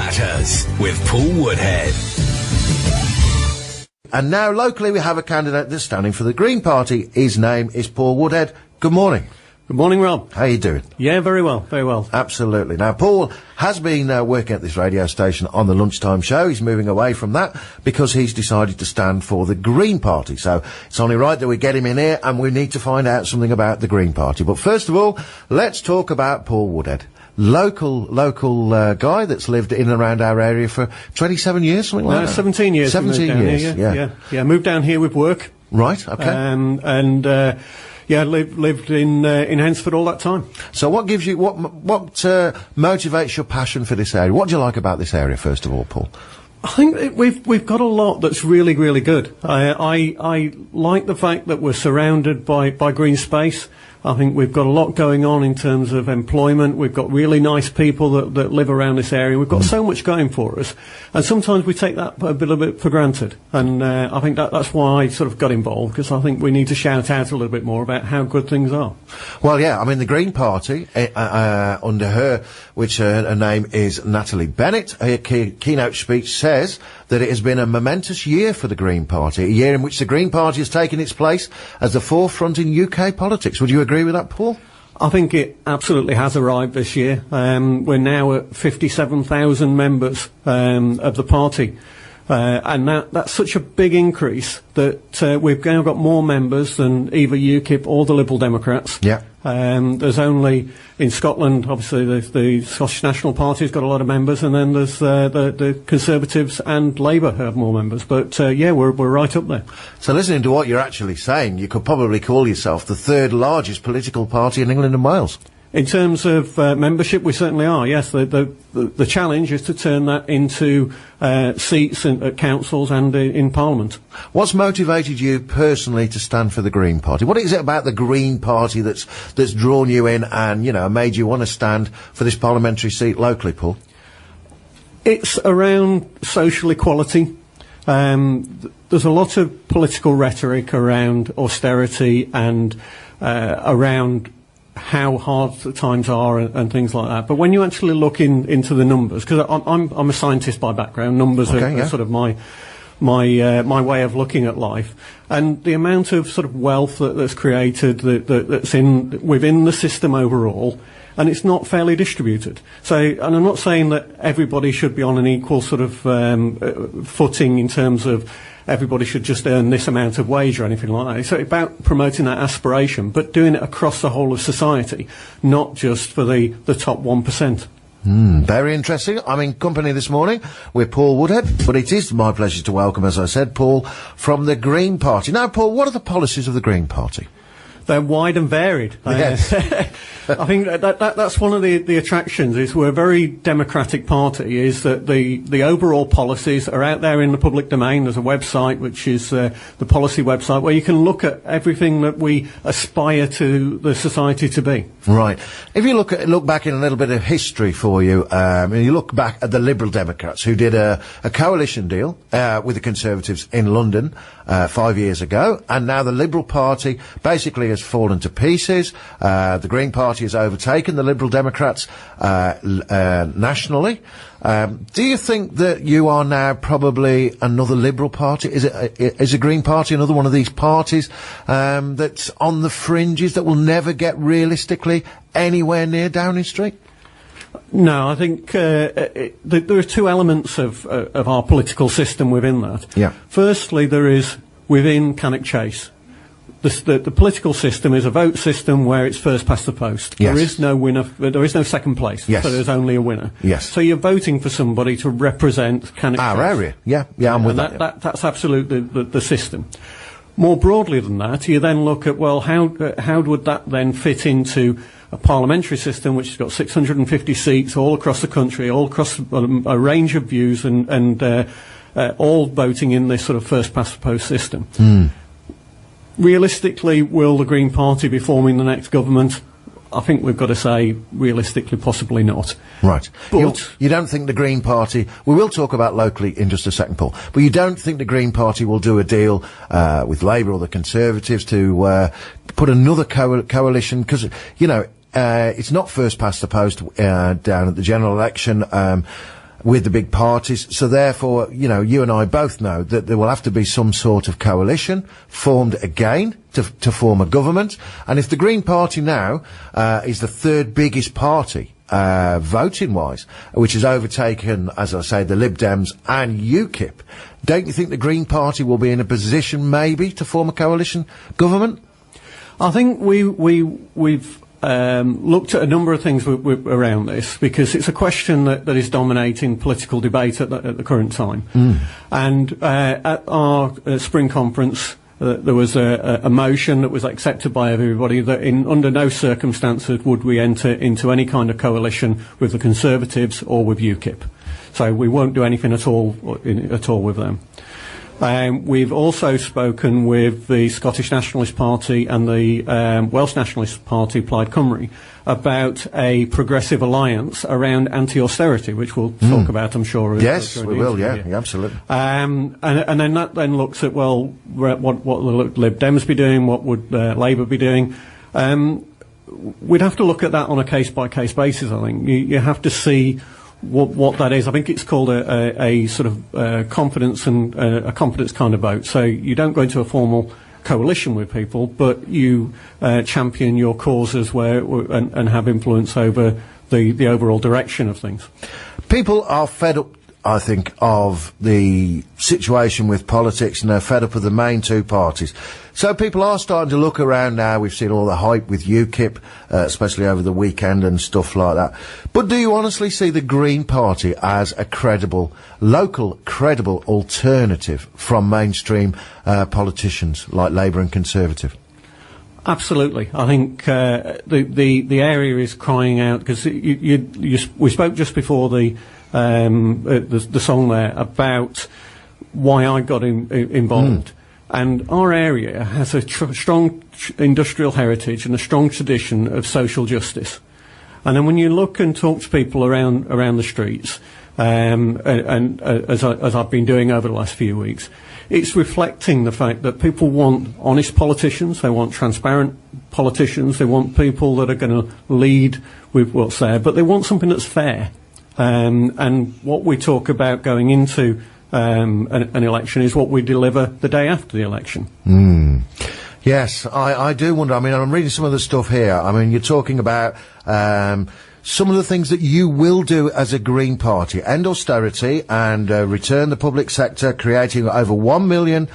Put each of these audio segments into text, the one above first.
Matters with Paul Woodhead. And now locally we have a candidate that's standing for the Green Party. His name is Paul Woodhead. Good morning. Good morning, Rob. How are you doing? Yeah, very well, very well. Absolutely. Now, Paul has been working at this radio station on the lunchtime show. He's moving away from that because he's decided to stand for the Green Party. So it's only right that we get him in here, and we need to find out something about the Green Party. But first of all, let's talk about Paul Woodhead. Local guy that's lived in and around our area for 27 years, something like that? 17 years. 17 years, yeah. Moved down here with work. Right, okay. Lived in Hensford all that time. So what gives you, what motivates your passion for this area? What do you like about this area, first of all, Paul? I think we've got a lot that's really, really good. I like the fact that we're surrounded by green space. I think we've got a lot going on in terms of employment. We've got really nice people that live around this area. We've got so much going for us. And sometimes we take that a bit for granted. And I think that's why I sort of got involved, because I think we need to shout out a little bit more about how good things are. Well, yeah, I mean, the Green Party, under her, which her name is Natalie Bennett, her keynote speech says that it has been a momentous year for the Green Party, a year in which the Green Party has taken its place as the forefront in UK politics. Would you agree with that, Paul? I think it absolutely has arrived this year. We're now at 57,000 members of the party. And that's such a big increase that we've now got more members than either UKIP or the Liberal Democrats. Yeah. There's only, in Scotland, obviously, the Scottish National Party's got a lot of members, and then there's the Conservatives and Labour have more members. But, we're right up there. So listening to what you're actually saying, you could probably call yourself the third largest political party in England and Wales. In terms of membership, we certainly are, yes. The challenge is to turn that into seats at councils and in Parliament. What's motivated you personally to stand for the Green Party? What is it about the Green Party that's drawn you in and, made you want to stand for this parliamentary seat locally, Paul? It's around social equality. There's a lot of political rhetoric around austerity and around how hard the times are and things like that. But when you actually look into the numbers, because I'm a scientist by background, numbers are sort of my way of looking at life, and the amount of sort of wealth that's created that's within the system overall, and it's not fairly distributed. So, and I'm not saying that everybody should be on an equal sort of footing in terms of everybody should just earn this amount of wage or anything like that. It's about promoting that aspiration, but doing it across the whole of society, not just for the top 1%. Very interesting. I'm in company this morning with Paul Woodhead, but it is my pleasure to welcome, as I said, Paul from the Green Party. Now, Paul, what are the policies of the Green Party? They're wide and varied. Yes. I think that's one of the attractions, is we're a very democratic party, is that the overall policies are out there in the public domain. There's a website, which is the policy website, where you can look at everything that we aspire to the society to be. Right. If you look back in a little bit of history for you, and you look back at the Liberal Democrats, who did a coalition deal with the Conservatives in London 5 years ago, and now the Liberal Party basically has fallen to pieces. The Green Party has overtaken the Liberal Democrats nationally. Do you think that you are now probably another Liberal Party? Is the Green Party another one of these parties that's on the fringes that will never get realistically anywhere near Downing Street? No, I think there are two elements of our political system within that. Yeah. Firstly, there is within Cannock Chase. The political system is a vote system where it's first past the post. Yes. There is no winner. There is no second place. Yes. So there's only a winner. Yes. So you're voting for somebody to represent Cannock Chase. Our area. Yeah, I'm with that. That's absolutely the system. More broadly than that, you then look at, well, how would that then fit into a parliamentary system which has got 650 seats all across the country, all across a range of views, and all voting in this sort of first past the post system. Realistically, will the Green Party be forming the next government? I think we've got to say, realistically, possibly not. Right. But you don't think the Green Party... We will talk about locally in just a second, Paul. But you don't think the Green Party will do a deal with Labour or the Conservatives to put another coalition? Because, it's not first past the post down at the general election. with the big parties. So therefore, you know, you and I both know that there will have to be some sort of coalition formed again to form a government. And if the Green Party now is the third biggest party voting-wise, which has overtaken, as I say, the Lib Dems and UKIP, don't you think the Green Party will be in a position maybe to form a coalition government? I think we've looked at a number of things around this, because it's a question that is dominating political debate at the current time. And at our spring conference, there was a motion that was accepted by everybody that under no circumstances would we enter into any kind of coalition with the Conservatives or with UKIP. So we won't do anything at all with them. We've also spoken with the Scottish Nationalist Party and the Welsh Nationalist Party, Plaid Cymru, about a progressive alliance around anti-austerity, which we'll talk about, I'm sure. Yes, we will, yeah, absolutely. And then that then looks at, well, what the Lib Dems be doing, what would Labour be doing. We'd have to look at that on a case-by-case basis, I think. You have to see what that is. I think it's called a sort of confidence and a confidence kind of vote. So you don't go into a formal coalition with people, but you champion your causes and have influence over the overall direction of things. People are fed up, I think, of the situation with politics, and they're fed up of the main two parties. So people are starting to look around now. We've seen all the hype with UKIP, especially over the weekend and stuff like that. But do you honestly see the Green Party as a credible alternative from mainstream politicians like Labour and Conservative? Absolutely. I think the area is crying out, because we spoke just before the song there about why I got involved. And our area has a strong industrial heritage and a strong tradition of social justice. And then when you look and talk to people around the streets, and as I've been doing over the last few weeks, it's reflecting the fact that people want honest politicians, they want transparent politicians, they want people that are going to lead with what's there, but they want something that's fair. And what we talk about going into an election is what we deliver the day after the election. Yes, I do wonder. I mean, I'm reading some of the stuff here. I mean, you're talking about some of the things that you will do as a Green Party: end austerity and return the public sector, creating over 1 million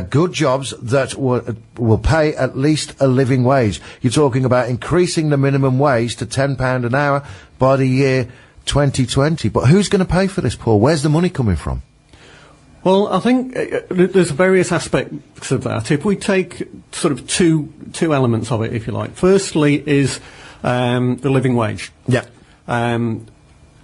good jobs that will pay at least a living wage. You're talking about increasing the minimum wage to £10 an hour by the year 2020. But who's going to pay for this, Paul? Where's the money coming from? Well, I think there's various aspects of that. If we take sort of two elements of it, if you like. Firstly is the living wage. Yeah. The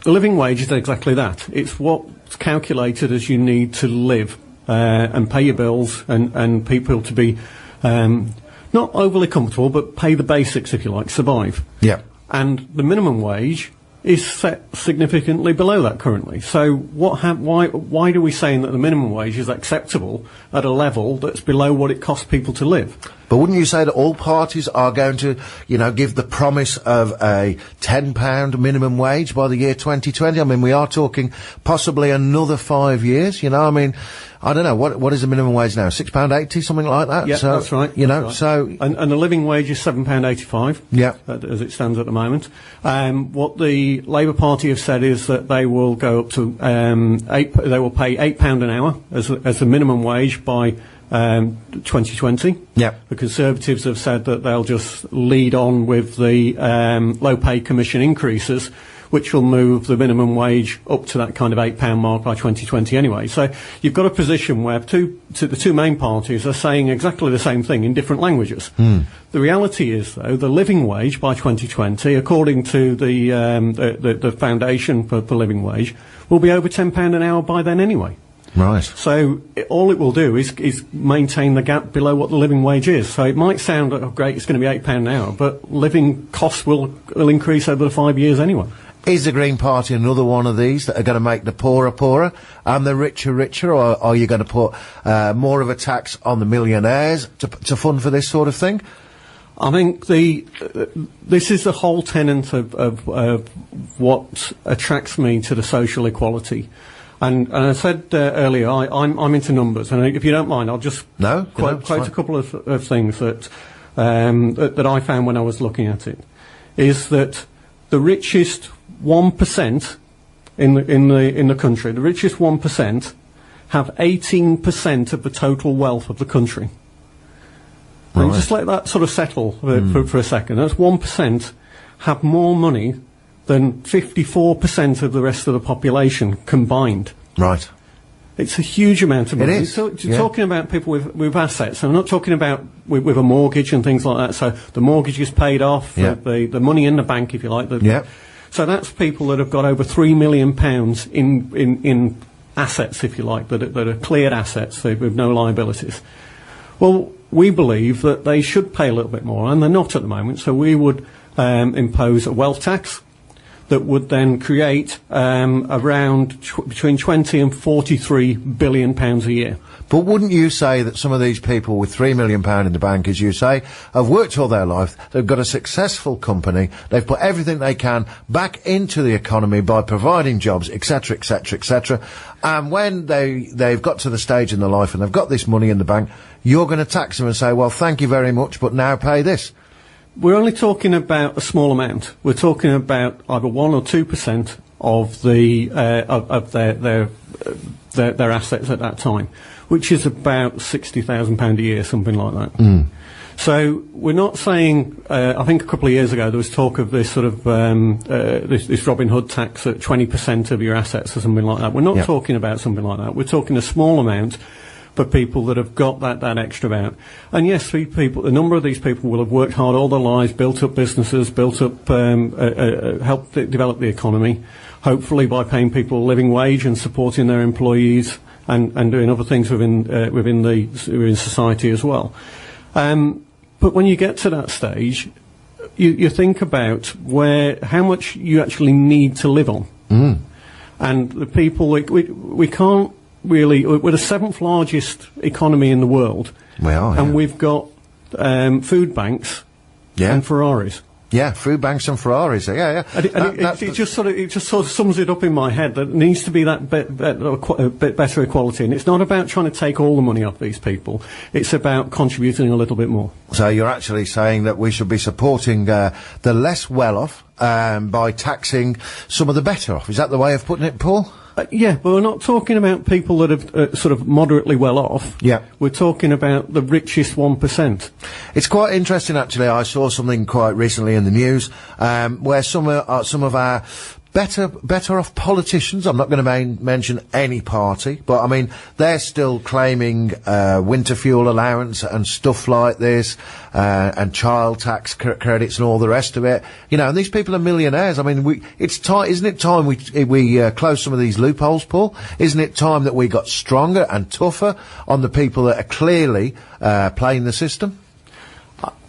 living wage is exactly that. It's what's calculated as you need to live and pay your bills and people to be not overly comfortable, but pay the basics, if you like, survive. Yeah. And the minimum wage is set significantly below that currently. So why do we say that the minimum wage is acceptable at a level that's below what it costs people to live? But wouldn't you say that all parties are going to, give the promise of a £10 minimum wage by the year 2020? I mean, we are talking possibly another 5 years, I mean, I don't know, what is the minimum wage now? £6.80, something like that? Yeah, so, that's right. That's right. So... And the living wage is £7.85. Yeah. As it stands at the moment. What the Labour Party have said is that they will go up to, they will pay £8 an hour as the minimum wage by 2020. Yeah. The Conservatives have said that they'll just lead on with the low pay commission increases, which will move the minimum wage up to that kind of £8 mark by 2020 anyway. So you've got a position where the two main parties are saying exactly the same thing in different languages. The reality is, though, the living wage by 2020, according to the Foundation for Living Wage, will be over £10 an hour by then anyway. Right. So all it will do is maintain the gap below what the living wage is. So it might sound, oh, great, it's going to be £8 an hour, but living costs will increase over the 5 years anyway. Is the Green Party another one of these that are going to make the poorer poorer and the richer richer, or are you going to put more of a tax on the millionaires to fund for this sort of thing? I think this is the whole tenet of what attracts me to the social equality. And I said earlier, I'm into numbers, and if you don't mind, I'll just quote a couple of things that I found when I was looking at it. Is that the richest 1% in the country, the richest 1% have 18% of the total wealth of the country. Right. And just let that sort of settle for a second. That's 1% have more money than 54% of the rest of the population combined. Right. It's a huge amount of money. It is. So you're talking about people with assets. I'm not talking about with a mortgage and things like that. So the mortgage is paid off, the money in the bank, if you like. So that's people that have got over £3 million in assets, if you like, that are cleared assets with no liabilities. Well, we believe that they should pay a little bit more, and they're not at the moment. So we would impose a wealth tax that would then create around between 20 and 43 billion pounds a year. But wouldn't you say that some of these people with £3 million in the bank, as you say, have worked all their life, they've got a successful company, they've put everything they can back into the economy by providing jobs, etc., etc., etc., and when they've got to the stage in their life and they've got this money in the bank, you're going to tax them and say, well, thank you very much, but now pay this? We're only talking about a small amount. We're talking about either 1 or 2% of their assets at that time, which is about £60,000 a year, something like that. So we're not saying. I think a couple of years ago there was talk of this sort of this Robin Hood tax at 20% of your assets or something like that. We're not talking about something like that. We're talking a small amount for people that have got that extra amount. And yes, a number of these people will have worked hard all their lives, built up businesses, helped develop the economy, hopefully by paying people a living wage and supporting their employees and doing other things within society as well. But when you get to that stage, you think about how much you actually need to live on. And the people, we can't really, we're the 7th largest economy in the world. We are, and we've got food banks and Ferraris. Yeah, food banks and Ferraris. It just sort of sums it up in my head that it needs to be that bit better equality, and it's not about trying to take all the money off these people. It's about contributing a little bit more. So you're actually saying that we should be supporting the less well-off by taxing some of the better off. Is that the way of putting it, Paul? Yeah, but we're not talking about people that are sort of moderately well off. Yeah. We're talking about the richest 1%. It's quite interesting, actually. I saw something quite recently in the news where some of our better off politicians, I'm not going to mention any party, but I mean, they're still claiming winter fuel allowance and stuff like this, and child tax credits and all the rest of it. You know, and these people are millionaires. I mean, isn't it time we close some of these loopholes, Paul? Isn't it time that we got stronger and tougher on the people that are clearly playing the system?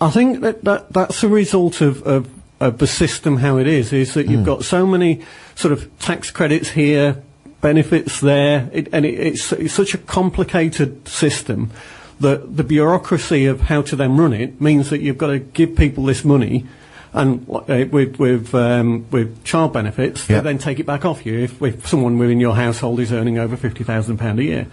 I think that's a result of the system how it is that you've got so many sort of tax credits here, benefits there, it's such a complicated system that the bureaucracy of how to then run it means that you've got to give people this money, and with child benefits, they then take it back off you if someone within your household is earning over £50,000 a year.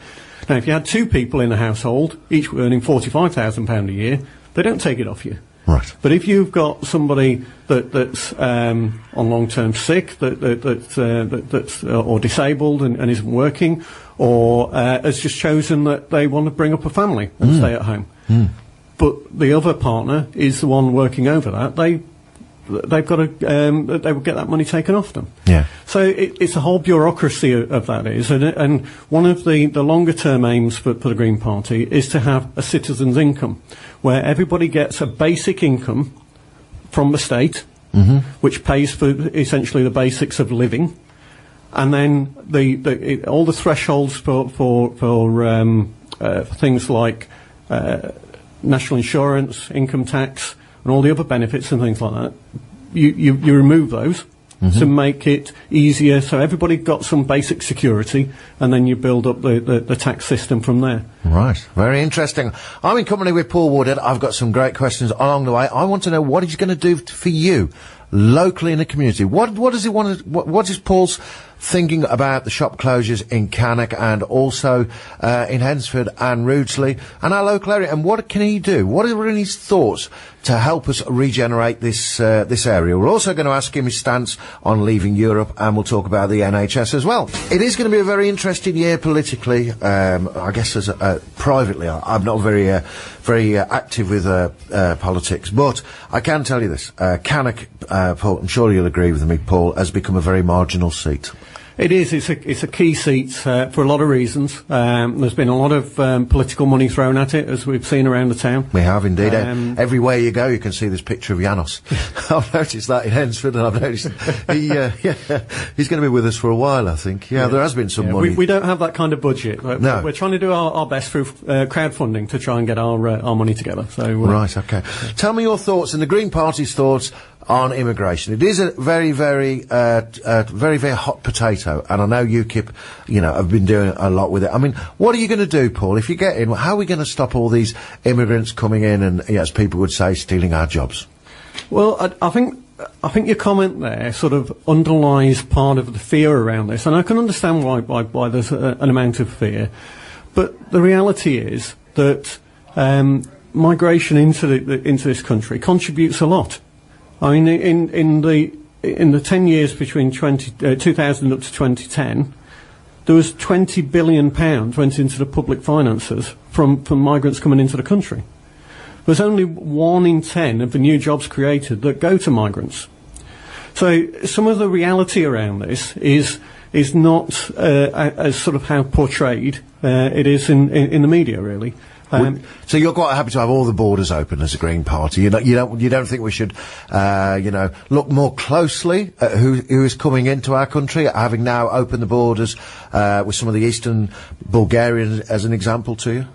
Now, if you had 2 people in a household, each earning £45,000 a year, they don't take it off you. Right. But if you've got somebody that's on long-term sick, that's or disabled and isn't working, or has just chosen that they want to bring up a family and stay at home, but the other partner is the one working over that, they've got to they will get that money taken off them. Yeah. So it's a whole bureaucracy of that is, and one of the longer-term aims for the Green Party is to have a citizen's income, where everybody gets a basic income from the state, which pays for essentially the basics of living, and then all the thresholds for things like national insurance, income tax, and all the other benefits and things like that. You remove those, to make it easier, so everybody got some basic security, and then you build up the tax system from there. Right, very interesting. I'm in company with Paul Woodhead. I've got some great questions along the way. I want to know what he's going to do for you locally in the community. What does he want to? What is Paul's thinking about the shop closures in Cannock and also in Hensford and Rudesley and our local area? And what can he do? What are his thoughts to help us regenerate this area? We're also going to ask him his stance on leaving Europe, and we'll talk about the NHS as well. It is going to be a very interesting year politically. I guess as privately, I'm not very active with politics, but I can tell you this: Cannock, Paul, I'm sure you'll agree with me, Paul, has become a very marginal seat. It is. It's a key seat for a lot of reasons. There's been a lot of political money thrown at it, as we've seen around the town. We have indeed. Everywhere you go, you can see this picture of Janos. I've noticed that in Hensford, and I've noticed he's going to be with us for a while, I think. Yeah, there has been some money. We don't have that kind of budget. No. We're trying to do our best through crowdfunding to try and get our money together. So right, okay. Tell me your thoughts and the Green Party's thoughts on immigration. It is a very, very hot potato, and I know UKIP, have been doing a lot with it. I mean, what are you going to do, Paul, if you get in? How are we going to stop all these immigrants coming in and, as people would say, stealing our jobs? Well, I think your comment there sort of underlies part of the fear around this, and I can understand why there's an amount of fear. But the reality is that migration into this country contributes a lot. I mean, in the 10 years between 2000 up to 2010, there was £20 billion went into the public finances from migrants coming into the country. There's only 1 in 10 of the new jobs created that go to migrants. So some of the reality around this is not as sort of how portrayed it is in the media, really. So you're quite happy to have all the borders open as a Green Party. You don't think we should, look more closely at who is coming into our country, having now opened the borders with some of the Eastern Bulgarians as an example to you?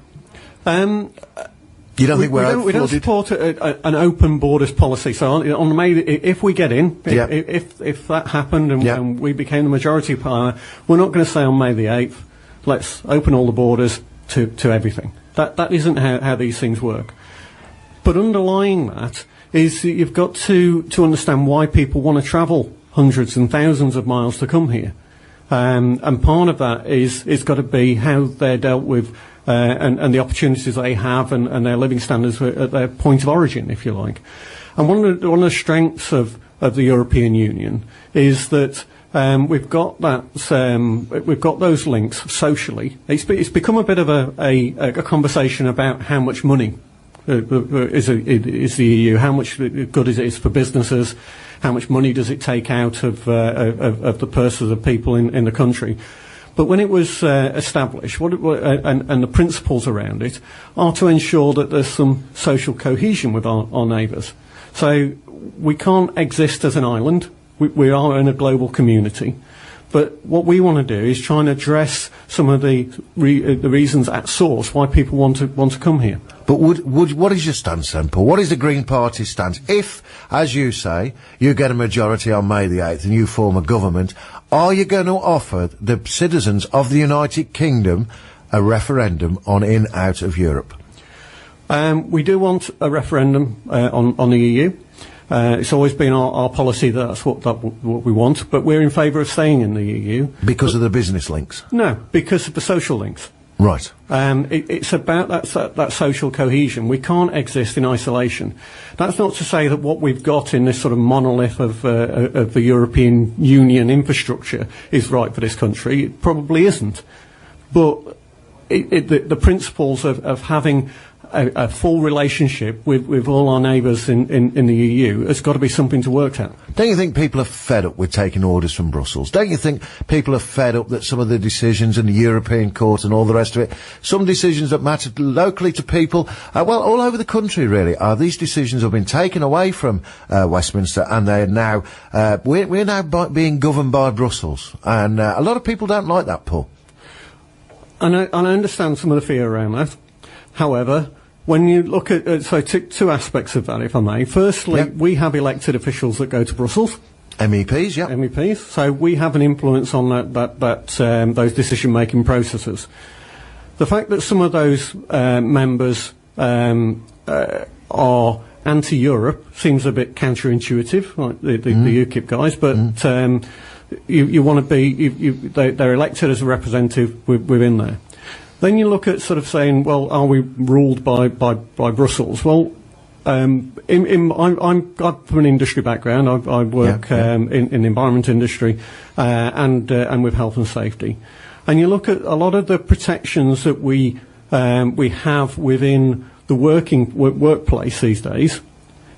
You don't think we don't support an open borders policy. So on May, if we get in, if that happened and we became the majority power, we're not going to say on May the 8th, let's open all the borders to everything. That isn't how these things work. But underlying that is that you've got to understand why people want to travel hundreds and thousands of miles to come here. And part of that is got to be how they're dealt with and the opportunities they have and their living standards at their point of origin, if you like. And one of the strengths of the European Union is that we've got those links socially. It's become a bit of a conversation about how much money is the EU, how much good is it for businesses, how much money does it take out of the purses of people in the country. But when it was established, and the principles around it are to ensure that there's some social cohesion with our neighbours. So we can't exist as an island. We are in a global community, but what we want to do is try and address some of the reasons at source why people want to come here. But what is your stance then, Paul? What is the Green Party's stance? If, as you say, you get a majority on May the 8th and you form a government, are you going to offer the citizens of the United Kingdom a referendum on out of Europe? We do want a referendum on the EU. It's always been our policy that that's what we want, but we're in favour of staying in the EU. Because of the business links? No, because of the social links. Right. It's about that social cohesion. We can't exist in isolation. That's not to say that what we've got in this sort of monolith of the European Union infrastructure is right for this country. It probably isn't. But the principles of having a full relationship with all our neighbours in the EU has got to be something to work at. Don't you think people are fed up with taking orders from Brussels? Don't you think people are fed up that some of the decisions in the European Court and all the rest of it, some decisions that matter locally to people, all over the country really, these decisions have been taken away from Westminster, and they're now, we're now being governed by Brussels. And a lot of people don't like that, Paul. And I understand some of the fear around that. However, when you look at two aspects of that, if I may. Firstly, we have elected officials that go to Brussels. MEPs, yeah. MEPs. So we have an influence on those decision-making processes. The fact that some of those members are anti-Europe seems a bit counterintuitive, like the UKIP guys, but you want to be, they're elected as a representative within there. Then you look at sort of saying, well, are we ruled by Brussels? Well, I'm from an industry background. I work in the environment industry and with health and safety. And you look at a lot of the protections that we have within the workplace these days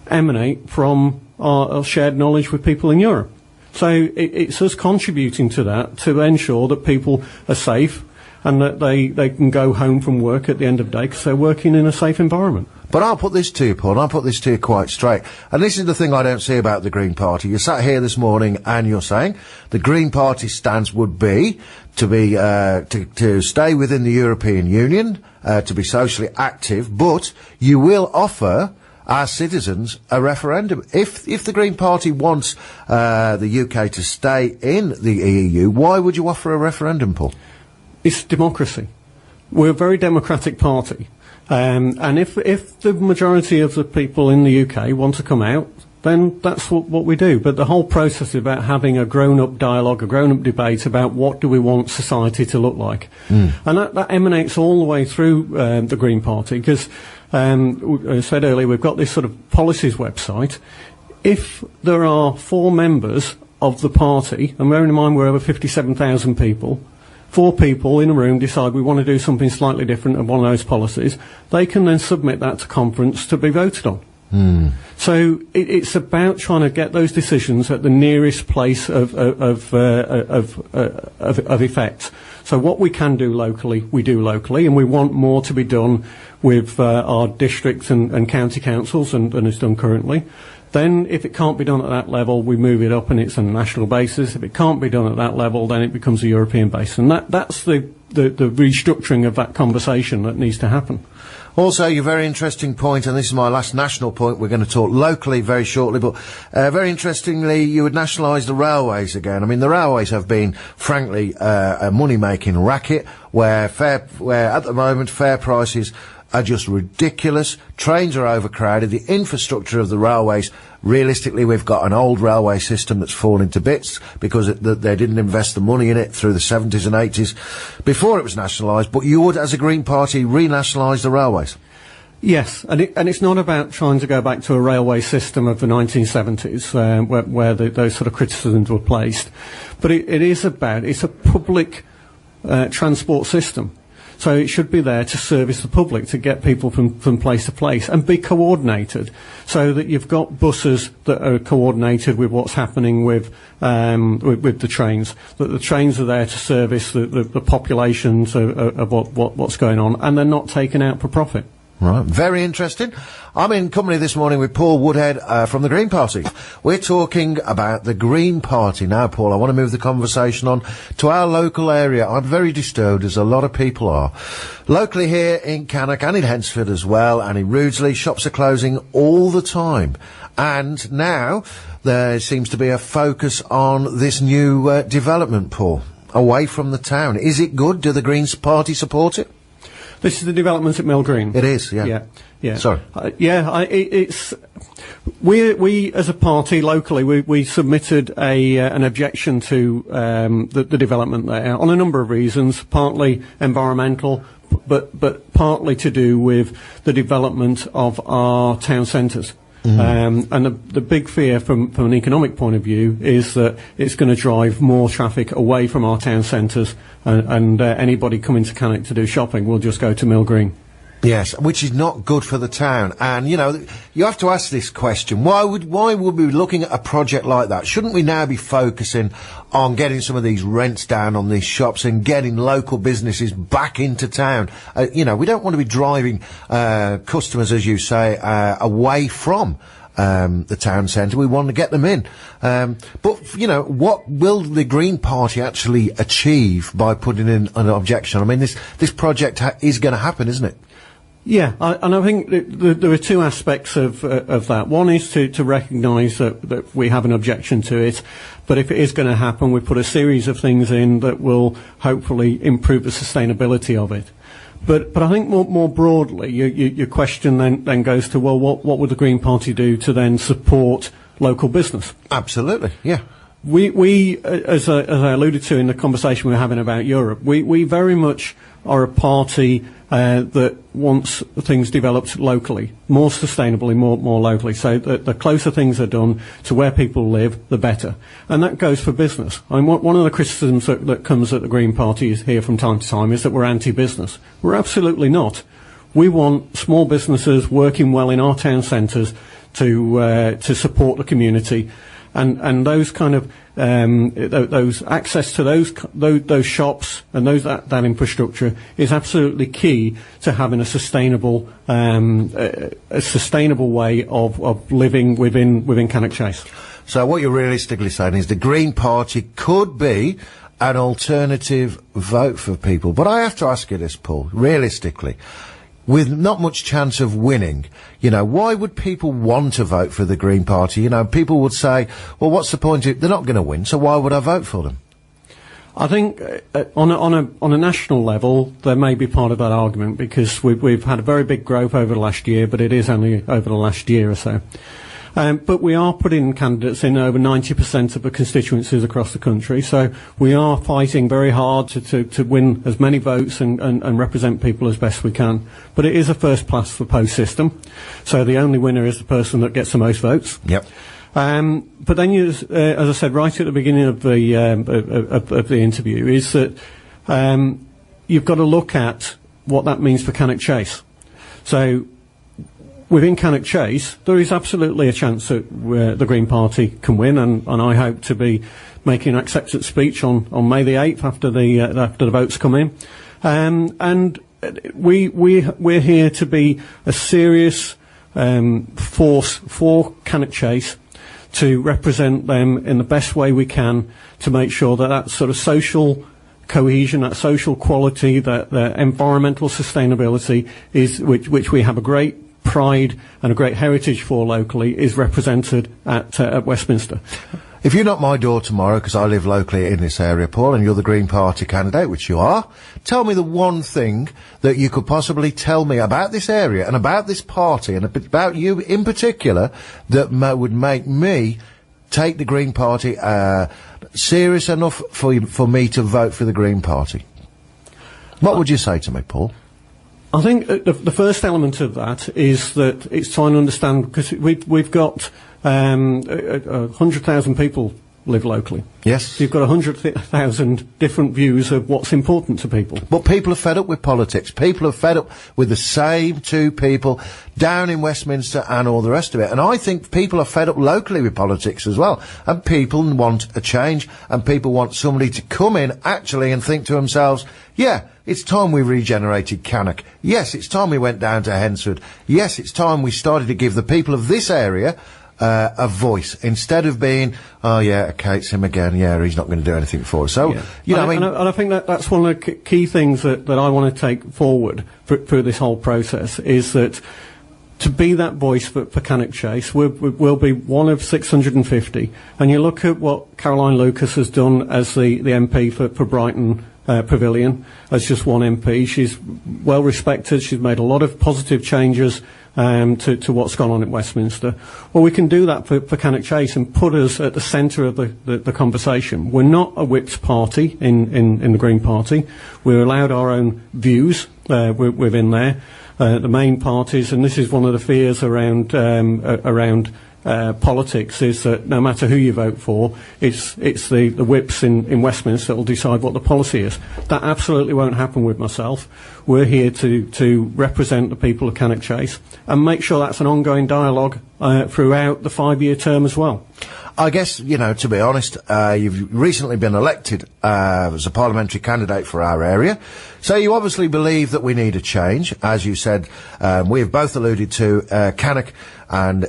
emanate from our shared knowledge with people in Europe. So it's us contributing to that to ensure that people are safe and that they can go home from work at the end of the day because they're working in a safe environment. But I'll put this to you, Paul, I'll put this to you quite straight. And this is the thing I don't see about the Green Party. You sat here this morning and you're saying the Green Party stance would be to stay within the European Union, to be socially active, but you will offer our citizens a referendum. If the Green Party wants the UK to stay in the EU, why would you offer a referendum, Paul? It's democracy. We're a very democratic party. And if the majority of the people in the UK want to come out, then that's what we do. But the whole process is about having a grown-up dialogue, a grown-up debate about what do we want society to look like. And that emanates all the way through the Green Party, because I said earlier, we've got this sort of policies website. If there are 4 members of the party, and bearing in mind we're over 57,000 people, 4 people in a room decide we want to do something slightly different of one of those policies, they can then submit that to conference to be voted on. So it's about trying to get those decisions at the nearest place of effect. So what we can do locally, we do locally, and we want more to be done with our districts and county councils, and is done currently. Then, if it can't be done at that level, we move it up and it's on a national basis. If it can't be done at that level, then it becomes a European base. And that's the restructuring of that conversation that needs to happen. Also, your very interesting point, and this is my last national point, we're going to talk locally very shortly, but very interestingly, you would nationalise the railways again. I mean, the railways have been, frankly, a money-making racket, where at the moment fare prices are just ridiculous. Trains are overcrowded. The infrastructure of the railways, realistically, we've got an old railway system that's fallen to bits because they didn't invest the money in it through the 70s and 80s before it was nationalised. But you would, as a Green Party, renationalise the railways? Yes, and it's not about trying to go back to a railway system of the 1970s where those sort of criticisms were placed. But it's a public transport system. So it should be there to service the public, to get people from place to place, and be coordinated, so that you've got buses that are coordinated with what's happening with the trains, that the trains are there to service the populations of what's going on, and they're not taken out for profit. Right, very interesting. I'm in company this morning with Paul Woodhead from the Green Party. We're talking about the Green Party. Now, Paul, I want to move the conversation on to our local area. I'm very disturbed, as a lot of people are. Locally here in Cannock and in Hensford as well, and in Rudesley, shops are closing all the time. And now there seems to be a focus on this new development, Paul, away from the town. Is it good? Do the Green Party support it? This is the development at Mill Green. It is, yeah. Yeah. Sorry. It's we as a party locally we submitted an objection to the development there on a number of reasons, partly environmental, but partly to do with the development of our town centres. And the big fear from an economic point of view is that it's going to drive more traffic away from our town centres, and anybody coming to Cannock to do shopping will just go to Mill Green. Yes, which is not good for the town. And, you know, you have to ask this question. Why would we be looking at a project like that? Shouldn't we now be focusing on getting some of these rents down on these shops and getting local businesses back into town? You know, we don't want to be driving customers, as you say, away from the town centre. We want to get them in. But, you know, what will the Green Party actually achieve by putting in an objection? I mean, this project is going to happen, isn't it? Yeah, and I think there are two aspects of that. One is to recognise that we have an objection to it, but if it is going to happen, we put a series of things in that will hopefully improve the sustainability of it. But I think more broadly, your question then goes to, well, what would the Green Party do to then support local business? Absolutely, yeah. We as I alluded to in the conversation we were having about Europe, we very much are a party that wants things developed locally, more sustainably, more locally. So that the closer things are done to where people live, the better. And that goes for business. I mean, one of the criticisms that comes at the Green Party is here from time to time is that we're anti-business. We're absolutely not. We want small businesses working well in our town centres to support the community. And those kind of those access to those shops and that infrastructure is absolutely key to having a sustainable way of living within Cannock Chase. So what you're realistically saying is the Green Party could be an alternative vote for people. But I have to ask you this, Paul, realistically, with not much chance of winning, why would people want to vote for the Green Party? People would say, well, what's the point? They're not going to win, so why would I vote for them? I think on a national level, there may be part of that argument because we've had a very big growth over the last year, but it is only over the last year or so. But we are putting candidates in over 90% of the constituencies across the country, so we are fighting very hard to win as many votes and represent people as best we can. But it is a first past the post system, so the only winner is the person that gets the most votes. Yep. But then, as I said right at the beginning of the interview, is that you've got to look at what that means for Cannock Chase. So within Cannock Chase, there is absolutely a chance that the Green Party can win, and I hope to be making an acceptance speech on May the 8th after the votes come in. And we're here to be a serious force for Cannock Chase, to represent them in the best way we can, to make sure that sort of social cohesion, that social quality, that the environmental sustainability which we have a great pride and a great heritage for locally, is represented at Westminster. If you knock my door tomorrow, because I live locally in this area, Paul, and you're the Green Party candidate, which you are, tell me the one thing that you could possibly tell me about this area and about this party and about you in particular that would make me take the Green Party serious enough for me to vote for the Green Party. What would you say to me, Paul? I think the first element of that is that it's trying to understand, because we've got 100,000 people live locally. Yes. So you've got 100,000 different views of what's important to people. But people are fed up with politics. People are fed up with the same two people down in Westminster and all the rest of it. And I think people are fed up locally with politics as well. And people want a change, and people want somebody to come in actually and think to themselves, yeah, it's time we regenerated Cannock. Yes, it's time we went down to Hensford. Yes, it's time we started to give the people of this area a voice, instead of being, oh yeah, okay, it's him again, yeah, he's not going to do anything for us. So, yeah. And I think that's one of the key things that I want to take forward through this whole process, is that to be that voice for Cannock Chase, we'll be one of 650. And you look at what Caroline Lucas has done as the MP for Brighton Pavilion, as just one MP. She's well respected. She's made a lot of positive changes to what's gone on at Westminster. Well, we can do that for Cannock Chase and put us at the centre of the conversation. We're not a whipped party in the Green Party. We're allowed our own views within there. The main parties, and this is one of the fears around politics, is that no matter who you vote for, it's the whips in Westminster that will decide what the policy is. That absolutely won't happen with myself. We're here to represent the people of Cannock Chase and make sure that's an ongoing dialogue throughout the 5-year term as well. I guess, to be honest, you've recently been elected as a parliamentary candidate for our area, so you obviously believe that we need a change. As you said, we have both alluded to Cannock, and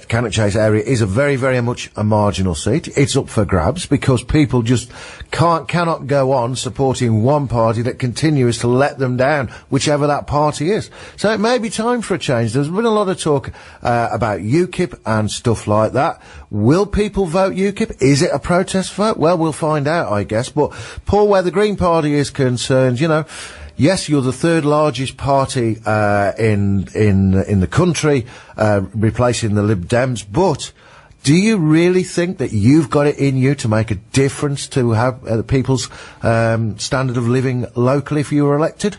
Cannock Chase area is a very, very much a marginal seat. It's up for grabs because people just cannot go on supporting one party that continues to let them down, whichever that party is. So it may be time for a change. There's been a lot of talk about UKIP and stuff like that. Will people vote UKIP? Is it a protest vote? Well, we'll find out, I guess. But Paul, where the Green Party is concerned, yes, you're the third largest party in the country, replacing the Lib Dems. But do you really think that you've got it in you to make a difference to how people's standard of living locally if you were elected?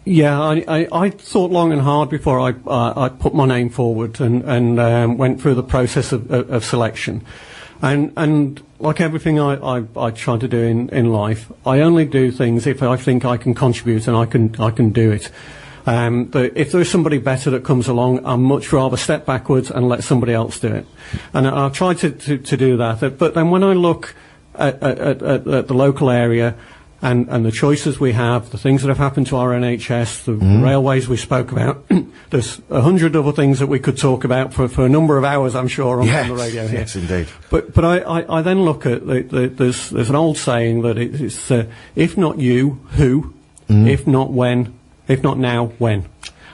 Yeah, I thought long and hard before I put my name forward and went through the process of selection. And like everything I try to do in life, I only do things if I think I can contribute and I can do it. But if there's somebody better that comes along, I'd much rather step backwards and let somebody else do it. And I've tried to do that. But then when I look at the local area and the choices we have, the things that have happened to our NHS, the railways we spoke about, there's 100 other things that we could talk about for a number of hours, I'm sure, on the radio here. Yes, indeed. But I then look at there's an old saying that it's if not you, who? If not when? If not now, when?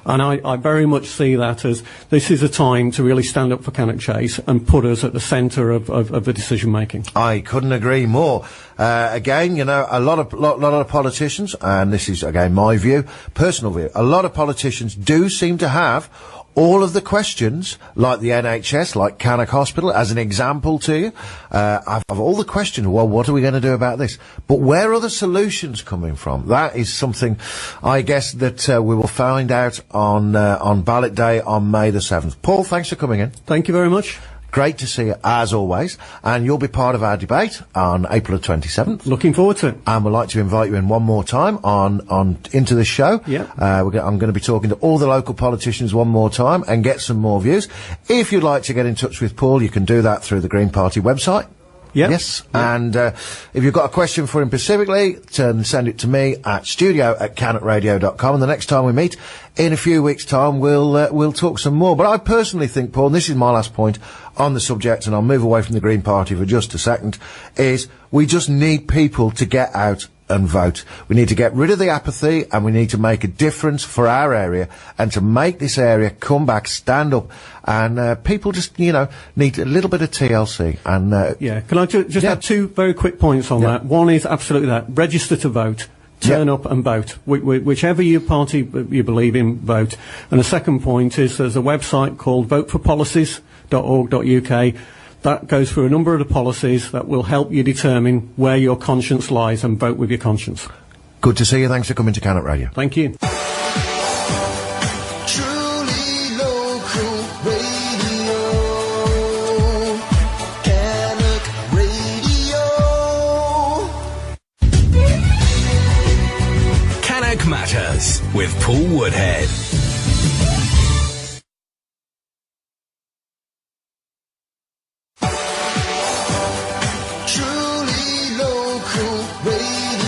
And I very much see that as this is a time to really stand up for Cannock Chase and put us at the centre of the decision making. I couldn't agree more. Again, a lot of politicians, and this is again my view, personal view, a lot of politicians do seem to have all of the questions, like the NHS, like Cannock Hospital, as an example to you, of all the questions, well, what are we going to do about this? But where are the solutions coming from? That is something, I guess, that we will find out on ballot day on May the 7th. Paul, thanks for coming in. Thank you very much. Great to see you, as always. And you'll be part of our debate on April the 27th. Looking forward to it. And we'd like to invite you in one more time into the show. Yeah. I'm going to be talking to all the local politicians one more time and get some more views. If you'd like to get in touch with Paul, you can do that through the Green Party website. Yep. Yes. Yep. And if you've got a question for him specifically, send it to me at studio@cannockradio.com. And the next time we meet, in a few weeks' time, we'll talk some more. But I personally think, Paul, and this is my last point on the subject, and I'll move away from the Green Party for just a second, is we just need people to get out and vote. We need to get rid of the apathy, and we need to make a difference for our area and to make this area come back, stand up, and people just, need a little bit of TLC. And can I just add two very quick points on that? One is absolutely that. Register to vote. Turn up and vote. Whichever your party you believe in, vote. And the second point is there's a website called voteforpolicies.org.uk that goes through a number of the policies that will help you determine where your conscience lies and vote with your conscience. Good to see you. Thanks for coming to Cannock Radio. Thank you. Truly local radio. Cannock Radio. Cannock Matters with Paul Woodhead. Truly local radio.